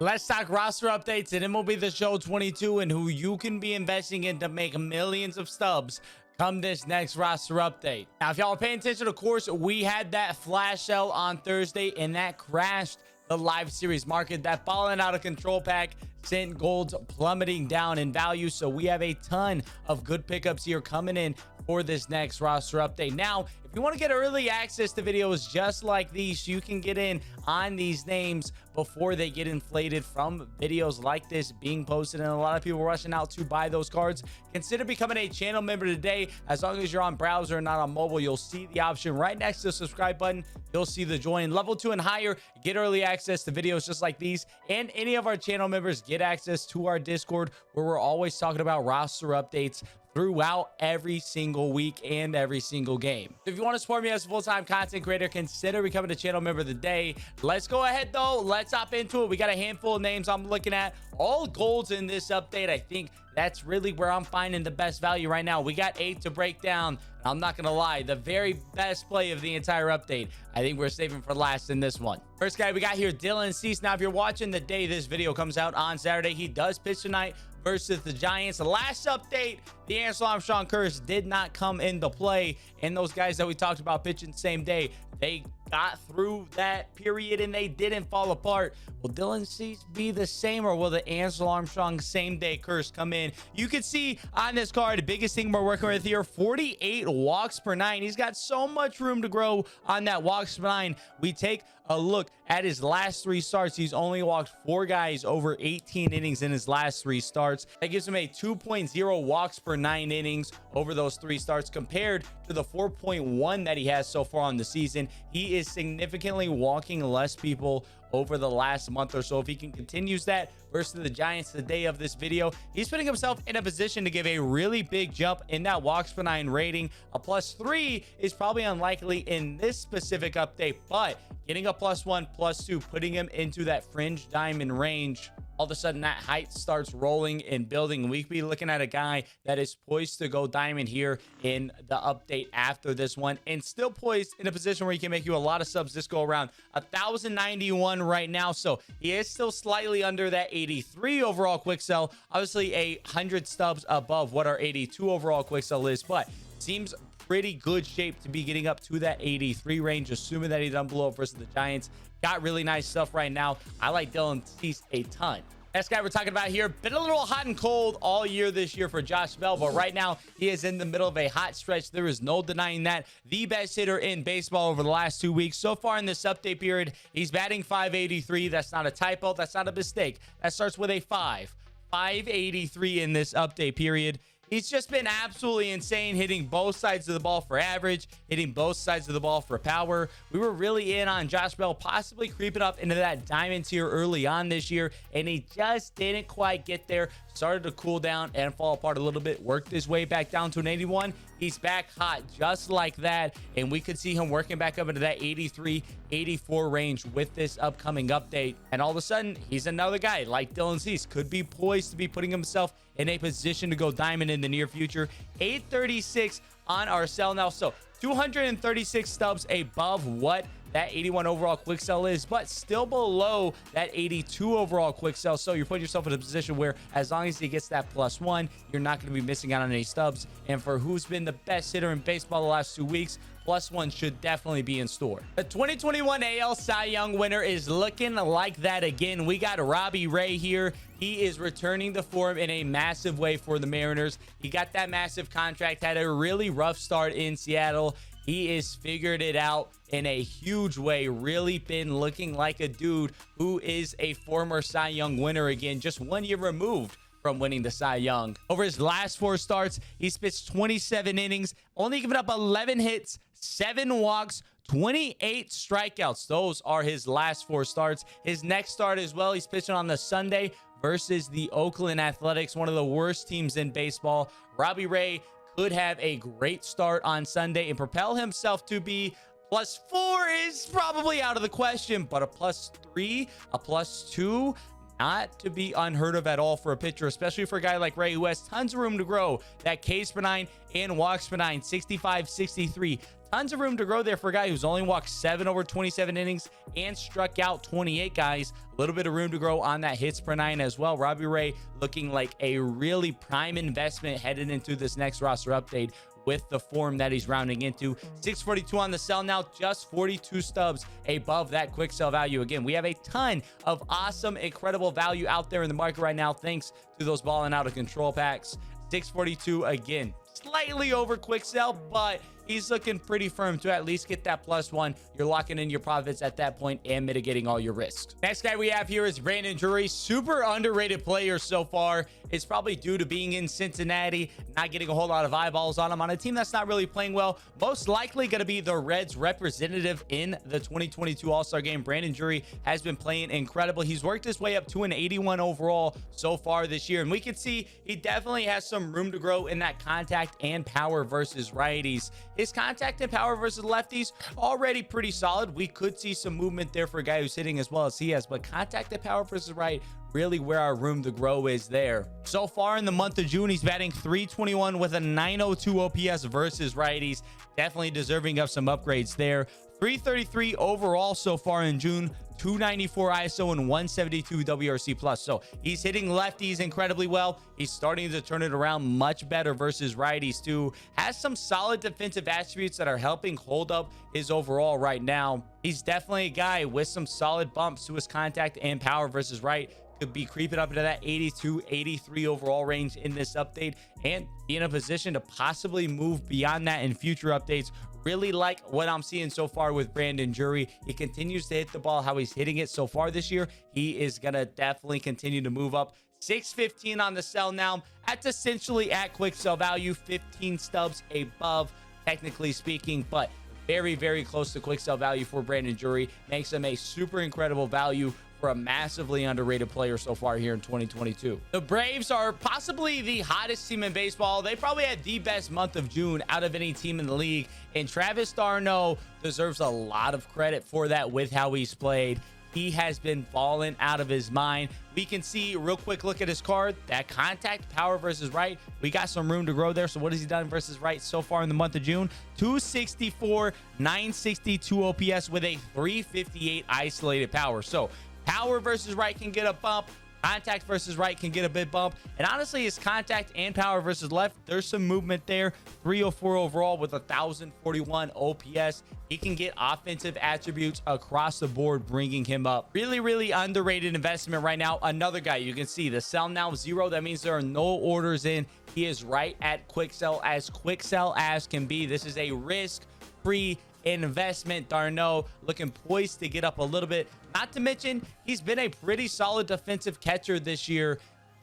Let's talk roster updates in MLB The Show 22 and who you can be investing in to make millions of stubs come this next roster update. Now, if y'all are paying attention, of course, we had that flash sale on Thursday and that crashed the live series market. That falling out of control pack sent golds plummeting down in value. So we have a ton of good pickups here coming in for this next roster update. Now, if you want to get early access to videos just like these, you can get in on these names before they get inflated from videos like this being posted, and a lot of people rushing out to buy those cards. Consider becoming a channel member today. As long as you're on browser and not on mobile, you'll see the option right next to the subscribe button. You'll see the join. Level 2 and higher, get early access to videos just like these, and any of our channel members get access to our Discord, where we're always talking about roster updates throughout every single week and every single game. If you want to support me as a full-time content creator, consider becoming a channel member of the day. Let's go ahead though, let's hop into it. We got a handful of names I'm looking at, all golds in this update. I think that's really where I'm finding the best value right now. We got 8 to break down. I'm not gonna lie, the very best play of the entire update, I think we're saving for last in this one. First guy we got here, Dylan Cease. Now, if you're watching the day this video comes out on Saturday, he does pitch tonight versus the Giants. The last update, the Ance Armstrong curse did not come into play, and those guys that we talked about pitching the same day, they got through that period and they didn't fall apart. Will Dylan Cease be the same, or will the Ansel Armstrong same day curse come in? You can see on this card, the biggest thing we're working with here, 48 walks per 9. He's got so much room to grow on that walks per 9. We take a look at his last 3 starts. He's only walked 4 guys over 18 innings in his last 3 starts. That gives him a 2.0 walks per 9 innings over those 3 starts, compared to the 4.1 that he has so far on the season. He is significantly walking less people over the last month or so. If he can continues that versus the Giants the day of this video, he's putting himself in a position to give a really big jump in that walks per 9 rating. A +3 is probably unlikely in this specific update, but getting a +1, +2, putting him into that fringe diamond range, all of a sudden that height starts rolling and building. We could be looking at a guy that is poised to go diamond here in the update after this one, and still poised in a position where he can make you a lot of subs this go around. 1,091 right now, so he is still slightly under that 83 overall quick sell. Obviously 100 stubs above what our 82 overall quick sell is, but seems pretty good shape to be getting up to that 83 range, assuming that he doesn't blow up versus the Giants. Got really nice stuff right now. I like Dylan Cease a ton. Next guy we're talking about here, been a little hot and cold all year this year for Josh Bell, but right now he is in the middle of a hot stretch. There is no denying that. The best hitter in baseball over the last 2 weeks. So far in this update period, he's batting .583. That's not a typo. That's not a mistake. That starts with a 5. 583 in this update period. He's just been absolutely insane, hitting both sides of the ball for average, hitting both sides of the ball for power. We were really in on Josh Bell possibly creeping up into that diamond tier early on this year, and he just didn't quite get there. Started to cool down and fall apart a little bit, worked his way back down to an 81. He's back hot just like that, and we could see him working back up into that 83, 84 range with this upcoming update. And all of a sudden, he's another guy like Dylan Cease, could be poised to be putting himself in a position to go diamond in the near future. 836 on our sell now, so 236 stubs above what that 81 overall quick sell is, but still below that 82 overall quick sell. So you're putting yourself in a position where as long as he gets that +1, you're not going to be missing out on any stubs. And for who's been the best hitter in baseball the last 2 weeks, +1 should definitely be in store. The 2021 AL Cy Young winner is looking like that again. We got Robbie Ray here. He is returning to form in a massive way for the Mariners. He got that massive contract, had a really rough start in Seattle. He is figured it out in a huge way, really been looking like a dude who is a former Cy Young winner again, just 1 year removed from winning the Cy Young. Over his last 4 starts, he's pitched 27 innings, only given up 11 hits, 7 walks, 28 strikeouts. Those are his last 4 starts. His next start as well, he's pitching on the Sunday versus the Oakland Athletics, one of the worst teams in baseball. Robbie Ray could have a great start on Sunday and propel himself to be +4 is probably out of the question, but a +3, a +2, not to be unheard of at all for a pitcher, especially for a guy like Ray, who has tons of room to grow. That Ks per 9 and walks per 9, 65, 63, Tons of room to grow there for a guy who's only walked 7 over 27 innings and struck out 28 guys. A little bit of room to grow on that hits per 9 as well. Robbie Ray looking like a really prime investment headed into this next roster update with the form that he's rounding into. 642 on the sell now, just 42 stubs above that quick sell value. Again, we have a ton of awesome, incredible value out there in the market right now, thanks to those balling out of control packs. 642 again, slightly over quick sell, but he's looking pretty firm to at least get that +1. You're locking in your profits at that point and mitigating all your risks. Next guy we have here is Drury. Super underrated player so far. It's probably due to being in Cincinnati, not getting a whole lot of eyeballs on him on a team that's not really playing well. Most likely going to be the Reds representative in the 2022 All-Star game. Drury has been playing incredible. He's worked his way up to an 81 overall so far this year, and we can see he definitely has some room to grow in that contact and power versus righties. His contact and power versus lefties already pretty solid. We could see some movement there for a guy who's hitting as well as he has, but contact and power versus right, really where our room to grow is there. So far in the month of June, he's batting .321 with a .902 OPS versus righties. Definitely deserving of some upgrades there. .333 overall so far in June, 294 ISO and 172 WRC plus. So he's hitting lefties incredibly well. He's starting to turn it around much better versus righties too. Has some solid defensive attributes that are helping hold up his overall right now. He's definitely a guy with some solid bumps to his contact and power versus right. Could be creeping up into that 82, 83 overall range in this update and be in a position to possibly move beyond that in future updates. Really like what I'm seeing so far with Drury. He continues to hit the ball how he's hitting it so far this year. He is going to definitely continue to move up. 615 on the sell now. That's essentially at quick sell value, 15 stubs above, technically speaking, but very, very close to quick sell value for Drury. Makes him a super incredible value for a massively underrated player so far here in 2022. The Braves are possibly the hottest team in baseball. They probably had the best month of June out of any team in the league, and Travis d'Arnaud deserves a lot of credit for that with how he's played. He has been balling out of his mind. We can see real quick look at his card, that contact power versus right. We got some room to grow there. So what has he done versus right so far in the month of June? 264, 962 OPS with a 358 isolated power. So power versus right can get a bump. Contact versus right can get a big bump. And honestly, his contact and power versus left, there's some movement there. 304 overall with 1,041 OPS. He can get offensive attributes across the board, bringing him up. Really, really underrated investment right now. Another guy, you can see the sell now 0. That means there are no orders in. He is right at quick sell as can be. This is a risk-free investment. d'Arnaud looking poised to get up a little bit. Not to mention, he's been a pretty solid defensive catcher this year.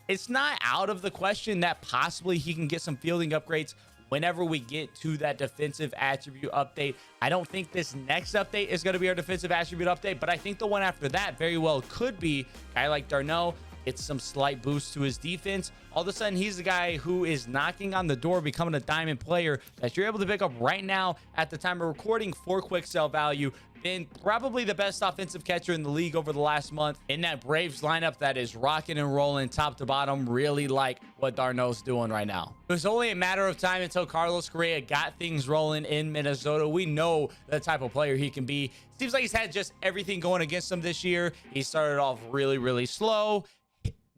It's not out of the question that possibly he can get some fielding upgrades whenever we get to that defensive attribute update. I don't think this next update is going to be our defensive attribute update, but I think the one after that very well could be a guy like d'Arnaud. It's some slight boost to his defense. All of a sudden, he's the guy who is knocking on the door, becoming a diamond player that you're able to pick up right now at the time of recording for quick sell value. Been probably the best offensive catcher in the league over the last month in that Braves lineup that is rocking and rolling top to bottom. Really like what d'Arnaud's doing right now. It was only a matter of time until Carlos Correa got things rolling in Minnesota. We know the type of player he can be. Seems like he's had just everything going against him this year. He started off really, really slow.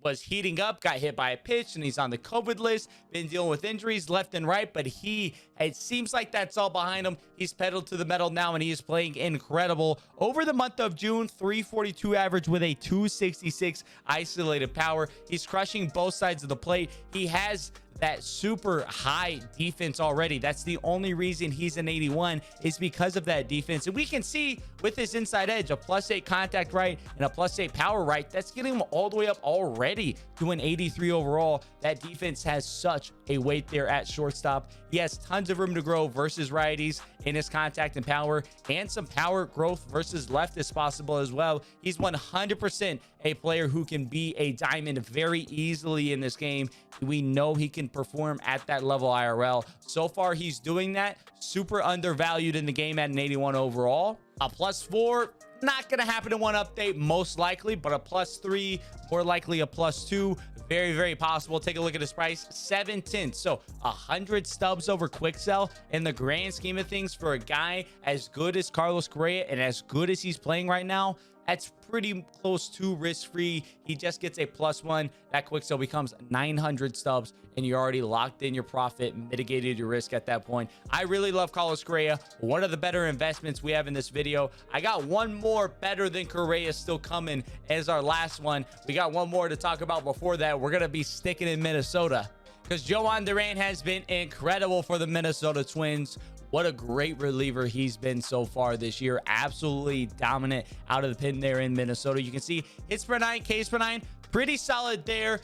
Was heating up, got hit by a pitch, and he's on the COVID list. Been dealing with injuries left and right, but it seems like that's all behind him. He's pedaled to the metal now, and he is playing incredible. Over the month of June, 342 average with a 266 isolated power. He's crushing both sides of the plate. He has that super high defense already. That's the only reason he's an 81 is because of that defense. And we can see with his inside edge, a +8 contact right and a +8 power right, that's getting him all the way up already to an 83 overall. That defense has such a weight there at shortstop. He has tons of room to grow versus righties in his contact and power, and some power growth versus left is possible as well. He's 100% a player who can be a diamond very easily in this game. We know he can perform at that level IRL. So far, he's doing that. Super undervalued in the game at an 81 overall. A +4, Not going to happen in one update, most likely, but a +3, more likely a +2. Very, very possible. Take a look at his price, 710. So 100 stubs over quick sell in the grand scheme of things for a guy as good as Carlos Correa and as good as he's playing right now. That's pretty close to risk-free. He just gets a +1. That quick sell becomes 900 stubs, and you're already locked in your profit, mitigated your risk at that point. I really love Carlos Correa. One of the better investments we have in this video. I got one more better than Correa still coming as our last one. We got one more to talk about before that. We're going to be sticking in Minnesota because Jhoan Duran has been incredible for the Minnesota Twins. What a great reliever he's been so far this year. Absolutely dominant out of the pen there in Minnesota. You can see hits per 9, Ks per 9, pretty solid there.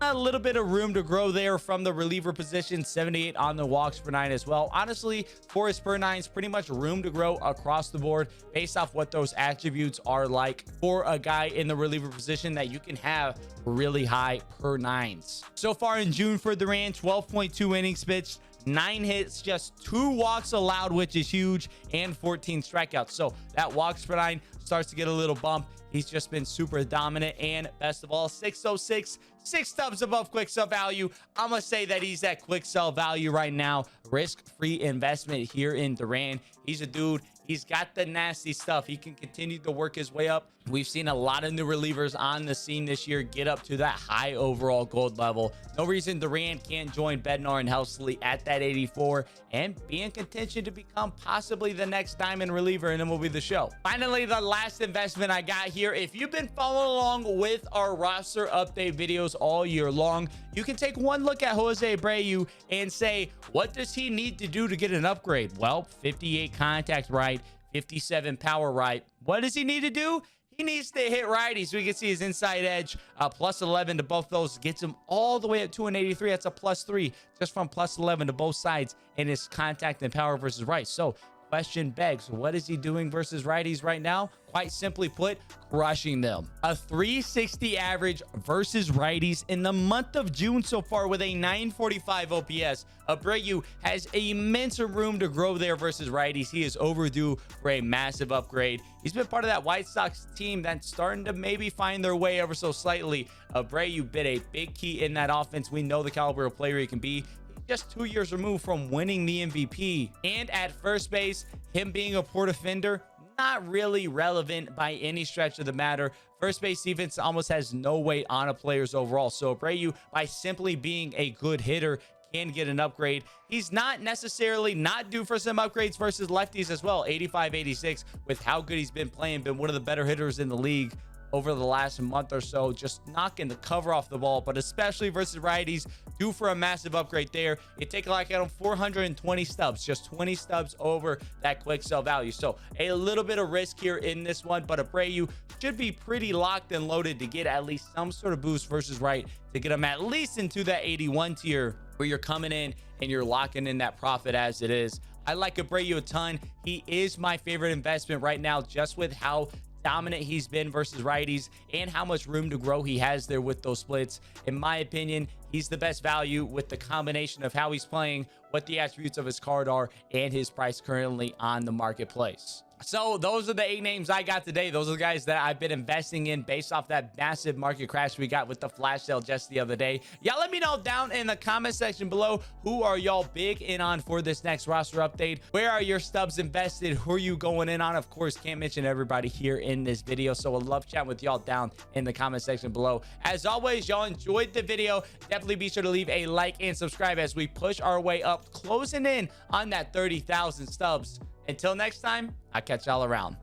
A little bit of room to grow there from the reliever position. 78 on the walks per 9 as well. Honestly, for his per 9s, pretty much room to grow across the board based off what those attributes are like for a guy in the reliever position that you can have really high per 9s. So far in June for Duran, 12.2 innings pitched, 9 hits, just 2 walks allowed, which is huge, and 14 strikeouts. So that walks per 9 starts to get a little bump. He's just been super dominant, and best of all, 606, 6 stubs above quick sell value. I'm gonna say that he's at quick sell value right now. Risk-free investment here in Duran. He's a dude. He's got the nasty stuff. He can continue to work his way up. We've seen a lot of new relievers on the scene this year get up to that high overall gold level. No reason Duran can't join Bednar and Helsley at that 84 and be in contention to become possibly the next diamond reliever in MLB The Show. Finally, the last investment I got here. If you've been following along with our roster update videos all year long, you can take one look at Jose Abreu and say, what does he need to do to get an upgrade? Well, 58 contact right, 57 power right. What does he need to do? He needs to hit righties. So we can see his inside edge, +11 to both those, gets him all the way up to an 83. That's a +3 just from +11 to both sides in his contact and power versus right. So question begs, what is he doing versus righties right now? Quite simply put, crushing them. A 360 average versus righties in the month of June so far with a 945 OPS. Abreu has immense room to grow there versus righties. He is overdue for a massive upgrade. He's been part of that White Sox team that's starting to maybe find their way ever so slightly. Abreu been a big key in that offense. We know the caliber of player he can be. Just 2 years removed from winning the MVP. And at first base, him being a poor defender, not really relevant by any stretch of the matter. First base defense almost has no weight on a player's overall. So Abreu, by simply being a good hitter, can get an upgrade. He's not necessarily not due for some upgrades versus lefties as well. 85, 86 with how good he's been playing, been one of the better hitters in the league over the last month or so, just knocking the cover off the ball, but especially versus righties, due for a massive upgrade there. You take a look at him, 420 stubs, just 20 stubs over that quick sell value. So a little bit of risk here in this one, but Abreu should be pretty locked and loaded to get at least some sort of boost versus right to get him at least into that 81 tier where you're coming in and you're locking in that profit as it is. I like Abreu a ton. He is my favorite investment right now, just with how dominant he's been versus righties and how much room to grow he has there with those splits. In my opinion, he's the best value with the combination of how he's playing, what the attributes of his card are, and his price currently on the marketplace. So those are the 8 names I got today. Those are the guys that I've been investing in based off that massive market crash we got with the flash sale just the other day. Y'all let me know down in the comment section below, who are y'all big in on for this next roster update? Where are your stubs invested? Who are you going in on? Of course, can't mention everybody here in this video. So I love chatting with y'all down in the comment section below. As always, y'all enjoyed the video. Definitely be sure to leave a like and subscribe as we push our way up, closing in on that 30,000 stubs. Until next time, I'll catch y'all around.